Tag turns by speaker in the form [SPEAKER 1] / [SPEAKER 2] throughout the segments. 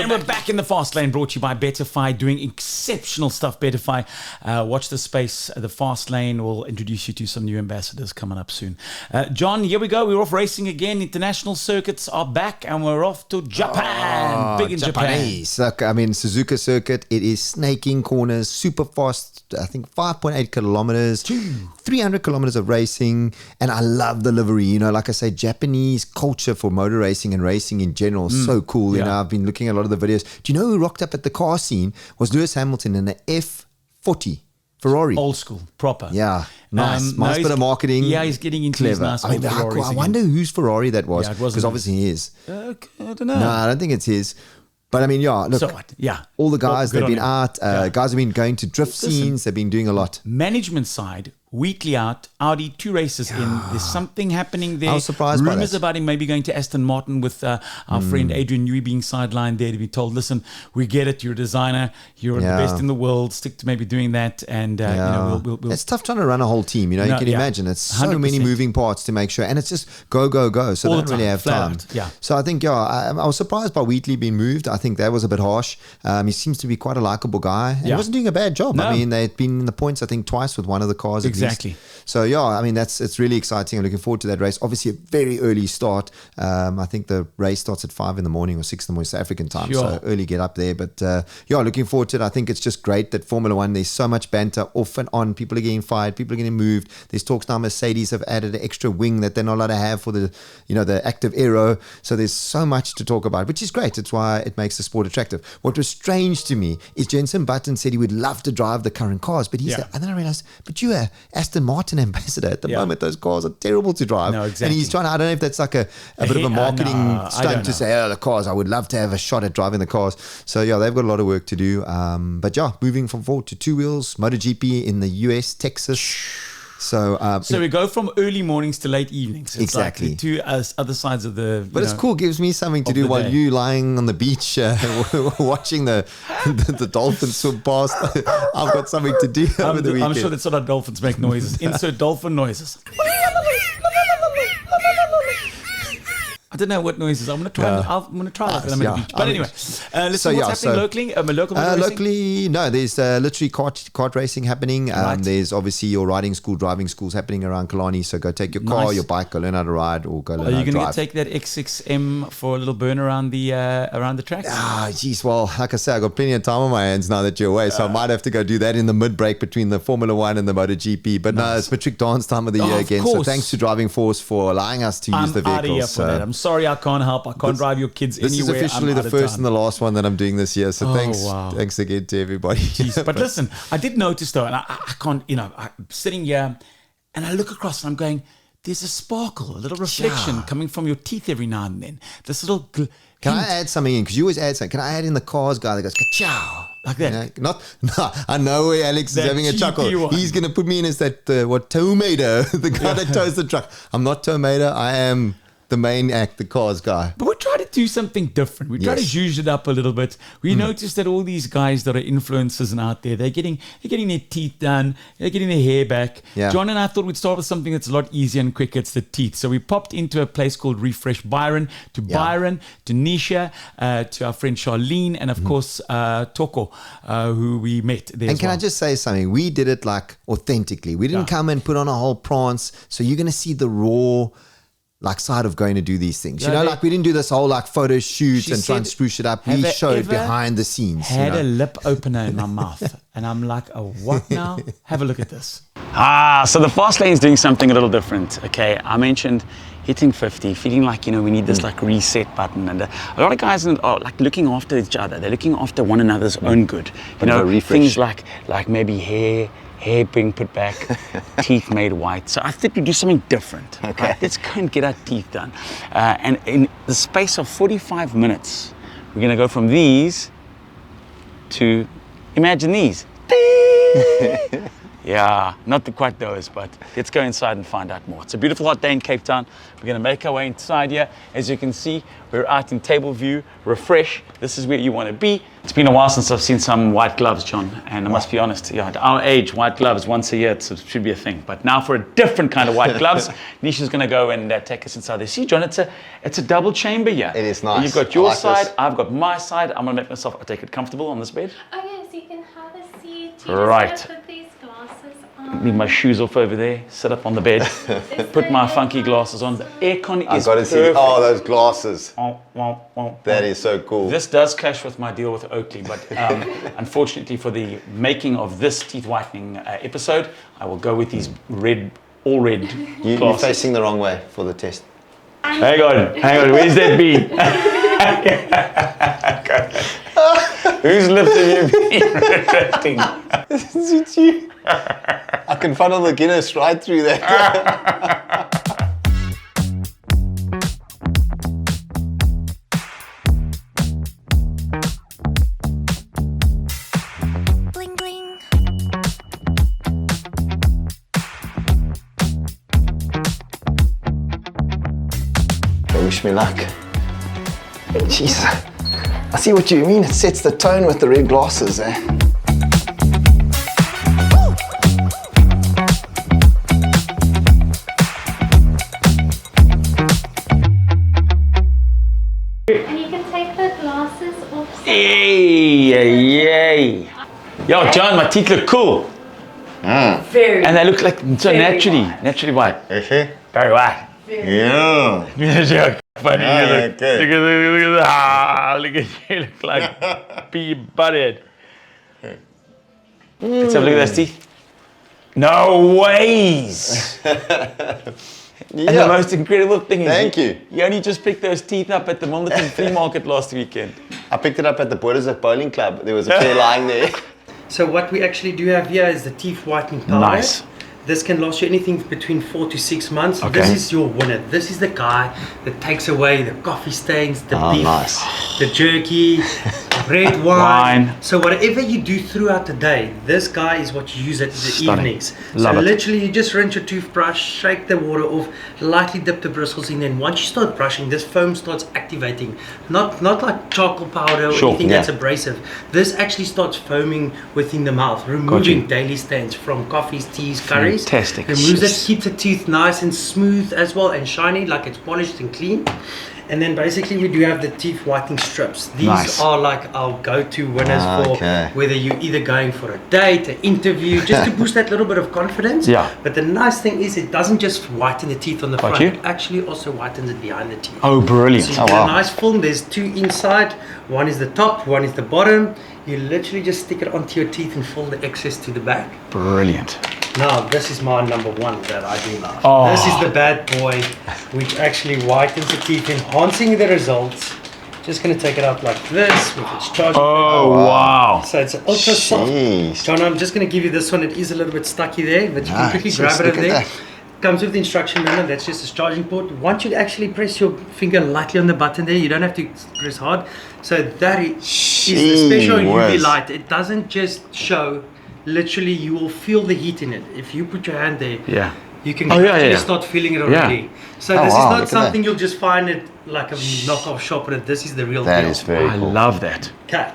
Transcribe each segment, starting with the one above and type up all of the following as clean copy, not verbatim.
[SPEAKER 1] we're back in the fast lane, brought to you by Betterfy, doing exceptional stuff. Betterfy, watch the space. The fast lane will introduce you to some new ambassadors coming up soon. John, here we go. We're off racing again. International circuits are back, and we're off to Japan. Big in
[SPEAKER 2] Japanese.
[SPEAKER 1] Japan.
[SPEAKER 2] Look, I mean, Suzuka circuit, it is snaking corners, super fast, I think 5.8 kilometers, 300 kilometers of racing, and I love the livery. You know, like I say, Japanese culture for motor racing and racing in general is so cool. You know, I've been looking at a lot of the videos. Do you know who rocked up at the car scene was Lewis Hamilton in the F40 Ferrari.
[SPEAKER 1] Old school, proper.
[SPEAKER 2] Yeah, nice. Nice bit of marketing.
[SPEAKER 1] Yeah, he's getting into his nice old Ferraris
[SPEAKER 2] I wonder whose Ferrari that was.
[SPEAKER 1] Yeah, it wasn't
[SPEAKER 2] because obviously his.
[SPEAKER 1] I don't know.
[SPEAKER 2] No, I don't think it's his. But I mean, yeah, look,
[SPEAKER 1] So what? Yeah.
[SPEAKER 2] all the guys,
[SPEAKER 1] Good
[SPEAKER 2] they've been
[SPEAKER 1] on him.
[SPEAKER 2] out. Guys have been going to drift scenes. They've been doing a lot.
[SPEAKER 1] Management side, Wheatley out, Audi 2 races in. There's something happening there.
[SPEAKER 2] I was surprised by
[SPEAKER 1] Rumors
[SPEAKER 2] that.
[SPEAKER 1] about him maybe going to Aston Martin with our friend Adrian Newey being sidelined there to be told, listen, we get it. You're a designer. You're the best in the world. Stick to maybe doing that. And, you know, we'll
[SPEAKER 2] It's tough trying to run a whole team. You know, you can imagine it's so many
[SPEAKER 1] 100%.
[SPEAKER 2] moving parts to make sure. And it's just go, go, go. So
[SPEAKER 1] All
[SPEAKER 2] they
[SPEAKER 1] the
[SPEAKER 2] don't really
[SPEAKER 1] time,
[SPEAKER 2] have
[SPEAKER 1] flat
[SPEAKER 2] time.
[SPEAKER 1] out, yeah.
[SPEAKER 2] So I think, I was surprised by Wheatley being moved. I think that was a bit harsh. He seems to be quite a likable guy. And he wasn't doing a bad job.
[SPEAKER 1] No.
[SPEAKER 2] I mean, they'd been in the points, I think, twice with one of the cars.
[SPEAKER 1] Exactly.
[SPEAKER 2] At least. So, yeah, I mean, it's really exciting. I'm looking forward to that race. Obviously, a very early start. I think the race starts at 5 in the morning or 6 in the morning, South African time.
[SPEAKER 1] Sure.
[SPEAKER 2] So early get up there. But, looking forward to it. I think it's just great that Formula One, there's so much banter off and on. People are getting fired. People are getting moved. There's talks now Mercedes have added an extra wing that they're not allowed to have for the, the active aero. So there's so much to talk about, which is great. It's why it makes the sport attractive. What was strange to me is Jenson Button said he would love to drive the current cars, but he said, and then I realized, but you're Aston Martin ambassador at the moment. Those cars are terrible to drive.
[SPEAKER 1] No, exactly.
[SPEAKER 2] And he's trying to, I don't know if that's like a bit of a marketing stunt to say, the cars, I would love to have a shot at driving the cars. So they've got a lot of work to do. But moving from 4 to 2 wheels, MotoGP in the US, Texas. So
[SPEAKER 1] we go from early mornings to late evenings. It's
[SPEAKER 2] exactly.
[SPEAKER 1] like the two other sides of the.
[SPEAKER 2] But it's cool. Gives me something to do while you lying on the beach watching the dolphins swim past. I've got something to do over the weekend.
[SPEAKER 1] I'm sure that's not how dolphins make noises. Insert dolphin noises. I don't know what noises. I'm gonna try. I'm gonna try that when I'm at the beach. But anyway, listen. What's happening locally?
[SPEAKER 2] Locally, no. There's literally kart racing happening. There's obviously your riding school, driving schools happening around Killarney. So go take your car, your bike, go learn how to ride, or go learn how to drive.
[SPEAKER 1] Are you gonna take that X6M for a little burn around the track?
[SPEAKER 2] Geez. Well, like I said, I got plenty of time on my hands now that you're away, so I might have to go do that in the mid break between the Formula One and the MotoGP. But no, it's Matric Dance time of the year again. So thanks to Driving Force for allowing us to use the vehicles.
[SPEAKER 1] I'm sorry, I can't help. I can't drive your kids anywhere.
[SPEAKER 2] This is officially the first and the last one that I'm doing this year. So thanks again to everybody.
[SPEAKER 1] Jeez, but listen, I did notice though, and I can't, I'm sitting here and I look across and I'm going, there's a sparkle, a little reflection coming from your teeth every now and then. This little.
[SPEAKER 2] Can I add something in? Because you always add something. Can I add in the cars guy that goes, ka-chow?
[SPEAKER 1] Like that.
[SPEAKER 2] I know where Alex is having a chuckle.
[SPEAKER 1] One.
[SPEAKER 2] He's going to put me in as that, Tomato, the guy that tows the truck. I'm not Tomato. I am the main act, the cars guy.
[SPEAKER 1] But we try to do something different. We try to zhuzh it up a little bit. We noticed that all these guys that are influencers and out there, they're getting their teeth done, they're getting their hair back.
[SPEAKER 2] Yeah.
[SPEAKER 1] John and I thought we'd start with something that's a lot easier and quicker. It's the teeth. So we popped into a place called Refresh Byron, to Nisha, to our friend Charlene, and of course Toko, who we met there.
[SPEAKER 2] And can I just say something? We did it like authentically. We didn't come and put on a whole prance. So you're going to see the raw side of going to do these things. We didn't do this whole photo shoot and try and spruce it up. We showed behind the scenes.
[SPEAKER 1] Had a lip opener in my mouth. And I'm like, what now? Have a look at this. So the fast lane is doing something a little different. Okay, I mentioned hitting 50, feeling like, we need this reset button. And a lot of guys are looking after each other. They're looking after one another's own good. Things like maybe hair being put back, teeth made white. So I think we do something different.
[SPEAKER 2] Okay.
[SPEAKER 1] Right? Let's go and get our teeth done. And in the space of 45 minutes, we're going to go from these to, imagine these. Yeah, not quite those, but let's go inside and find out more. It's a beautiful hot day in Cape Town. We're going to make our way inside here. As you can see, we're out in table view, refresh. This is where you want to be. It's been a while since I've seen some white gloves, John, and I must be honest, yeah, at our age, white gloves once a year, it should be a thing. But now for a different kind of white gloves, Nisha's going to go and take us inside there. See, John, it's a double chamber here.
[SPEAKER 2] It is nice.
[SPEAKER 1] You've got your
[SPEAKER 2] like
[SPEAKER 1] side,
[SPEAKER 2] this.
[SPEAKER 1] I've got my side. I'm going to make myself, I take it comfortable on this bed.
[SPEAKER 3] Oh yes, you can have a seat.
[SPEAKER 1] Right.
[SPEAKER 3] Just put these glasses on.
[SPEAKER 1] Leave my shoes off over there, sit up on the bed, put my funky glasses on. The aircon
[SPEAKER 2] I've
[SPEAKER 1] is
[SPEAKER 2] got to see.
[SPEAKER 1] perfect.
[SPEAKER 2] Oh, those glasses.
[SPEAKER 1] That
[SPEAKER 2] That is so cool.
[SPEAKER 1] This does clash with my deal with Oakley, but unfortunately for the making of this teeth whitening episode, I will go with these all red
[SPEAKER 2] You're
[SPEAKER 1] glasses.
[SPEAKER 2] facing the wrong way for the test.
[SPEAKER 1] Hang on, where's that bee? Whose lips have you been retracting?
[SPEAKER 2] Is it you? I can funnel the Guinness right through there.
[SPEAKER 3] Bling bling.
[SPEAKER 2] Wish me luck. Jeez, I see what you mean. It sets the tone with the red glasses, eh?
[SPEAKER 3] And you can take the glasses off.
[SPEAKER 1] Yay! Yo, John, my teeth look cool.
[SPEAKER 4] Very.
[SPEAKER 1] And they look like so
[SPEAKER 4] Very
[SPEAKER 1] naturally white. Very white.
[SPEAKER 2] Yeah.
[SPEAKER 1] Yeah, funny.
[SPEAKER 2] Yeah,
[SPEAKER 1] You look,
[SPEAKER 2] okay.
[SPEAKER 1] look at you, look like pea butthead. Let's have a look at those teeth. No ways! And the most incredible thing is,
[SPEAKER 2] Thank you.
[SPEAKER 1] You only just picked those teeth up at the Milnerton Flea Market last weekend.
[SPEAKER 2] I picked it up at the Borders Bowling Club. There was a pair lying there.
[SPEAKER 4] So what we actually do have here is the teeth whitening powder.
[SPEAKER 1] Nice.
[SPEAKER 4] This can last you anything between 4 to 6 months.
[SPEAKER 1] Okay.
[SPEAKER 4] This is your winner. This is the guy that takes away the coffee stains, the beef,
[SPEAKER 2] nice.
[SPEAKER 4] the jerky, red wine.
[SPEAKER 1] Wine.
[SPEAKER 4] So whatever you do throughout the day, this guy is what you use at the
[SPEAKER 1] Stunning.
[SPEAKER 4] evenings.
[SPEAKER 1] Love
[SPEAKER 4] so
[SPEAKER 1] it.
[SPEAKER 4] literally you just rinse your toothbrush, shake the water off, lightly dip the bristles in, and once you start brushing, this foam starts activating. Not like charcoal powder or
[SPEAKER 1] Sure,
[SPEAKER 4] anything
[SPEAKER 2] yeah.
[SPEAKER 4] that's abrasive. This actually starts foaming within the mouth, removing daily stains from coffees, teas, curries.
[SPEAKER 1] Fantastic.
[SPEAKER 4] Removes
[SPEAKER 1] Yes.
[SPEAKER 4] it, keeps the teeth nice and smooth as well and shiny, like it's polished and clean. And then basically we do have the teeth whitening strips. These
[SPEAKER 1] Nice.
[SPEAKER 4] are like our go-to winners
[SPEAKER 2] Okay.
[SPEAKER 4] for whether you're either going for a date, an interview, just to boost that little bit of confidence.
[SPEAKER 1] Yeah.
[SPEAKER 4] But the nice thing is it doesn't just whiten the teeth on the
[SPEAKER 1] Got
[SPEAKER 4] front,
[SPEAKER 1] you.
[SPEAKER 4] it actually also whitens it behind the teeth.
[SPEAKER 1] Oh, brilliant.
[SPEAKER 4] So you get a nice film. There's 2 inside. One is the top, one is the bottom. You literally just stick it onto your teeth and fill the excess to the back.
[SPEAKER 1] Brilliant.
[SPEAKER 4] Now, this is my number one that I do love.
[SPEAKER 1] Oh.
[SPEAKER 4] This is the bad boy, which actually whitens the teeth, enhancing the results. Just going to take it out like this with its charging.
[SPEAKER 1] Oh, wow.
[SPEAKER 4] So it's ultra soft.
[SPEAKER 2] Jeez.
[SPEAKER 4] John, I'm just going to give you this one. It is a little bit stucky there, but you can quickly
[SPEAKER 2] Nice.
[SPEAKER 4] grab it
[SPEAKER 2] Look
[SPEAKER 4] over
[SPEAKER 2] at
[SPEAKER 4] there.
[SPEAKER 2] that.
[SPEAKER 4] Comes with the instruction manual. That's just a charging port. Once you actually press your finger lightly on the button there, you don't have to press hard. So that is the special
[SPEAKER 2] Gee
[SPEAKER 4] UV
[SPEAKER 2] whiz.
[SPEAKER 4] light. It doesn't just show. Literally, you will feel the heat in it. If you put your hand there,
[SPEAKER 1] Yeah.
[SPEAKER 4] you can
[SPEAKER 1] Oh, yeah,
[SPEAKER 4] actually
[SPEAKER 1] yeah.
[SPEAKER 4] start feeling it already. So
[SPEAKER 2] Oh,
[SPEAKER 4] this
[SPEAKER 2] wow,
[SPEAKER 4] is
[SPEAKER 2] look
[SPEAKER 4] not
[SPEAKER 2] at
[SPEAKER 4] something
[SPEAKER 2] that.
[SPEAKER 4] you'll just find it like a knockoff shop at it. This is the real
[SPEAKER 2] That
[SPEAKER 4] deal.
[SPEAKER 2] is very
[SPEAKER 1] I
[SPEAKER 2] cool.
[SPEAKER 1] love that.
[SPEAKER 4] Okay.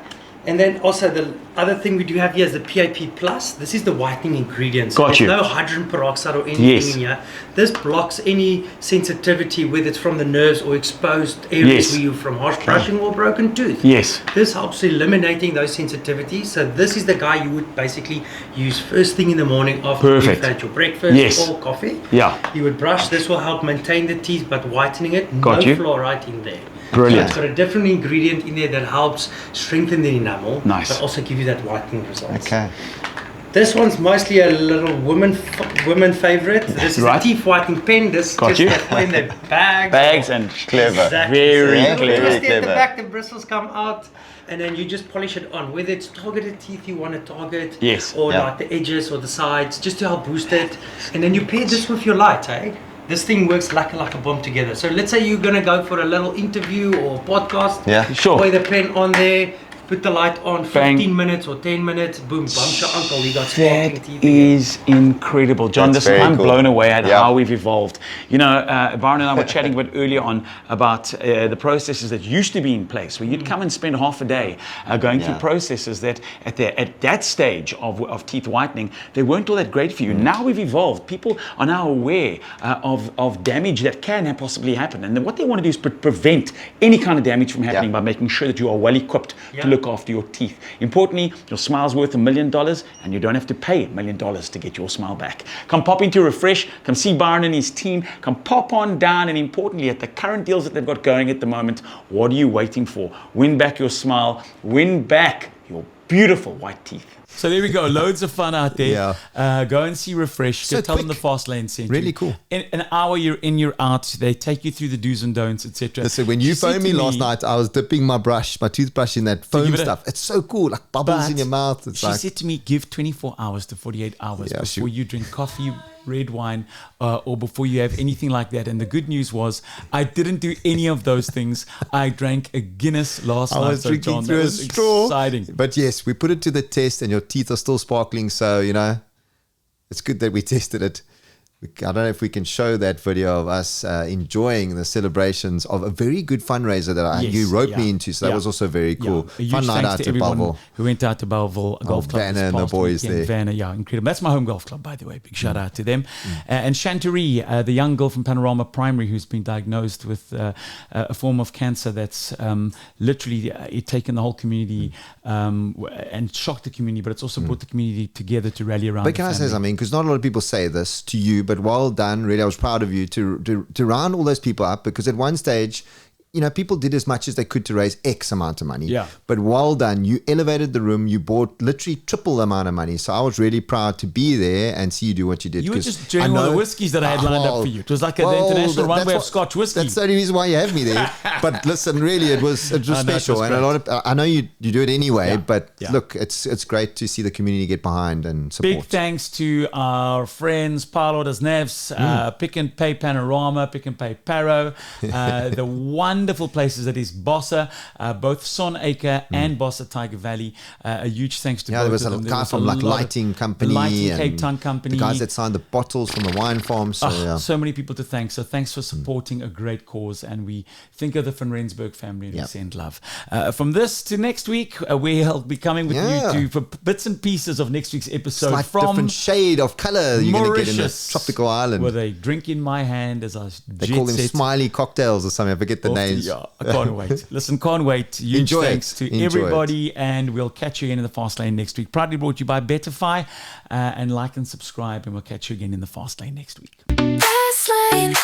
[SPEAKER 4] And then also the other thing we do have here is the PAP Plus. This is the whitening ingredients.
[SPEAKER 1] Got
[SPEAKER 4] There's
[SPEAKER 1] you.
[SPEAKER 4] no hydrogen peroxide or anything
[SPEAKER 1] Yes.
[SPEAKER 4] in here. This blocks any sensitivity, whether it's from the nerves or exposed areas
[SPEAKER 1] Yes.
[SPEAKER 4] where you're from harsh brushing or broken tooth.
[SPEAKER 1] Yes.
[SPEAKER 4] This helps eliminating those sensitivities. So this is the guy you would basically use first thing in the morning after
[SPEAKER 1] Perfect.
[SPEAKER 4] you've had your breakfast
[SPEAKER 1] Yes.
[SPEAKER 4] or coffee.
[SPEAKER 1] Yeah.
[SPEAKER 4] You would brush. This will help maintain the teeth, but whitening it.
[SPEAKER 1] Got
[SPEAKER 4] no
[SPEAKER 1] you.
[SPEAKER 4] fluoride in there.
[SPEAKER 1] Brilliant.
[SPEAKER 4] So it's got a different ingredient in there that helps strengthen the enamel,
[SPEAKER 1] Nice.
[SPEAKER 4] but also give you that whitening results.
[SPEAKER 2] Okay.
[SPEAKER 4] This one's mostly a little woman favorite. This is
[SPEAKER 1] Right.
[SPEAKER 4] a teeth whitening pen. This
[SPEAKER 1] Got
[SPEAKER 4] just
[SPEAKER 1] you.
[SPEAKER 4] that in the bags.
[SPEAKER 1] Bags and
[SPEAKER 2] Clever.
[SPEAKER 4] Exactly.
[SPEAKER 1] Very
[SPEAKER 4] So you
[SPEAKER 1] clever.
[SPEAKER 4] twist it at
[SPEAKER 2] Clever.
[SPEAKER 4] the back, the bristles come out, and then you just polish it on. Whether it's targeted teeth you want to target,
[SPEAKER 1] Yes.
[SPEAKER 4] or
[SPEAKER 2] Yeah.
[SPEAKER 4] like the edges or the sides, just to help boost it. And then you pair this with your light, eh? This thing works like a bomb together. So let's say you're gonna go for a little interview or podcast.
[SPEAKER 2] Yeah.
[SPEAKER 1] Sure.
[SPEAKER 4] Play the pen on there. put the light on, 15 minutes or 10 minutes, boom, bumps your uncle, you got sparkling
[SPEAKER 1] That
[SPEAKER 4] teeth again.
[SPEAKER 1] is incredible. John,
[SPEAKER 2] That's
[SPEAKER 1] listen,
[SPEAKER 2] very
[SPEAKER 1] I'm
[SPEAKER 2] cool.
[SPEAKER 1] blown away at
[SPEAKER 2] Yeah.
[SPEAKER 1] how we've evolved. You know, Byron and I were chatting a bit earlier on about the processes that used to be in place, where you'd come and spend half a day going through processes that at that stage of teeth whitening, they weren't all that great for you. Now we've evolved. People are now aware of damage that can possibly happen. And then what they want to do is prevent any kind of damage from happening by making sure that you are well equipped to look after your teeth. Importantly, your smile's worth $1 million and you don't have to pay $1 million to get your smile back. Come pop into Refresh, come see Byron and his team, come pop on down, and importantly, at the current deals that they've got going at the moment, what are you waiting for? Win back your smile, win back your beautiful white teeth. So there we go. Loads of fun out there. Go and see Refresh.
[SPEAKER 2] So
[SPEAKER 1] tell them the
[SPEAKER 2] quick.
[SPEAKER 1] Fastlane sent
[SPEAKER 2] Really
[SPEAKER 1] you.
[SPEAKER 2] cool.
[SPEAKER 1] In an hour, you're in, you're out. They take you through the do's and don'ts, etc.
[SPEAKER 2] Listen, when you phoned me last night, I was dipping my toothbrush in that foam
[SPEAKER 1] give it a-
[SPEAKER 2] stuff. It's so cool, like bubbles in your mouth. It's
[SPEAKER 1] She
[SPEAKER 2] like,
[SPEAKER 1] said to me, give 24 hours to 48 hours before you drink coffee, red wine, or before you have anything like that. And the good news was, I didn't do any of those things. I drank a Guinness last night.
[SPEAKER 2] I was drinking
[SPEAKER 1] John,
[SPEAKER 2] through
[SPEAKER 1] that
[SPEAKER 2] a
[SPEAKER 1] was
[SPEAKER 2] straw.
[SPEAKER 1] exciting.
[SPEAKER 2] But yes, we put it to the test and your teeth are still sparkling. So, you know, it's good that we tested it. I don't know if we can show that video of us enjoying the celebrations of a very good fundraiser that you wrote me into. So that was also very cool.
[SPEAKER 1] A huge
[SPEAKER 2] Fun night
[SPEAKER 1] thanks
[SPEAKER 2] out
[SPEAKER 1] to
[SPEAKER 2] to
[SPEAKER 1] everyone
[SPEAKER 2] Belleville.
[SPEAKER 1] who went out to Belleville Golf Club.
[SPEAKER 2] Vanna
[SPEAKER 1] this
[SPEAKER 2] and the
[SPEAKER 1] past
[SPEAKER 2] boys
[SPEAKER 1] weekend.
[SPEAKER 2] there.
[SPEAKER 1] Vanna, incredible. That's my home golf club, by the way. Big shout out to them. And Chanterie, the young girl from Panorama Primary who's been diagnosed with a form of cancer that's literally taken the whole community and shocked the community, but it's also brought the community together to rally around.
[SPEAKER 2] But can I say something? Because not a lot of people say this to you, but well done. Really, I was proud of you to round all those people up, because at one stage, you know, people did as much as they could to raise X amount of money.
[SPEAKER 1] Yeah.
[SPEAKER 2] But well done. You elevated the room. You bought literally triple the amount of money. So I was really proud to be there and see you do what you did.
[SPEAKER 1] You were
[SPEAKER 2] 'cause
[SPEAKER 1] just doing all the whiskies that I had lined up for you. It was like the international runway of Scotch whiskey.
[SPEAKER 2] That's the only reason why you have me there. But listen, really, it was special. And a lot of, I know you do it anyway, but look, it's great to see the community get behind and support.
[SPEAKER 1] Big thanks to our friends Paolo Das Neves, Pick and Pay Panorama, Pick and Pay Paro, the wonderful places that is Bossa, both Son Acre and Bossa Tiger Valley. A huge thanks to both
[SPEAKER 2] there was
[SPEAKER 1] of
[SPEAKER 2] a
[SPEAKER 1] them.
[SPEAKER 2] guy from like Lighting Company,
[SPEAKER 1] Lighting
[SPEAKER 2] and
[SPEAKER 1] Cape Town Company,
[SPEAKER 2] the guys that signed the bottles from the wine farm. So
[SPEAKER 1] so many people to thank. So thanks for supporting a great cause, and we think of the Van Rensburg family and we send love. From this to next week, we'll be coming with you for bits and pieces of next week's episode.
[SPEAKER 2] it's like
[SPEAKER 1] from
[SPEAKER 2] different shade of color you're going to get in a
[SPEAKER 1] Mauritius,
[SPEAKER 2] tropical island.
[SPEAKER 1] with a drink in my hand as I
[SPEAKER 2] They call them smiley cocktails or something. I forget the names.
[SPEAKER 1] Yeah, I can't wait. Listen, can't wait. Huge
[SPEAKER 2] Enjoy
[SPEAKER 1] thanks
[SPEAKER 2] it.
[SPEAKER 1] to
[SPEAKER 2] Enjoy
[SPEAKER 1] everybody, and we'll catch you again in the Fast Lane next week. Proudly brought to you by Betterfy, and like and subscribe, and we'll catch you again in the Fast Lane next week.
[SPEAKER 3] Fastlane.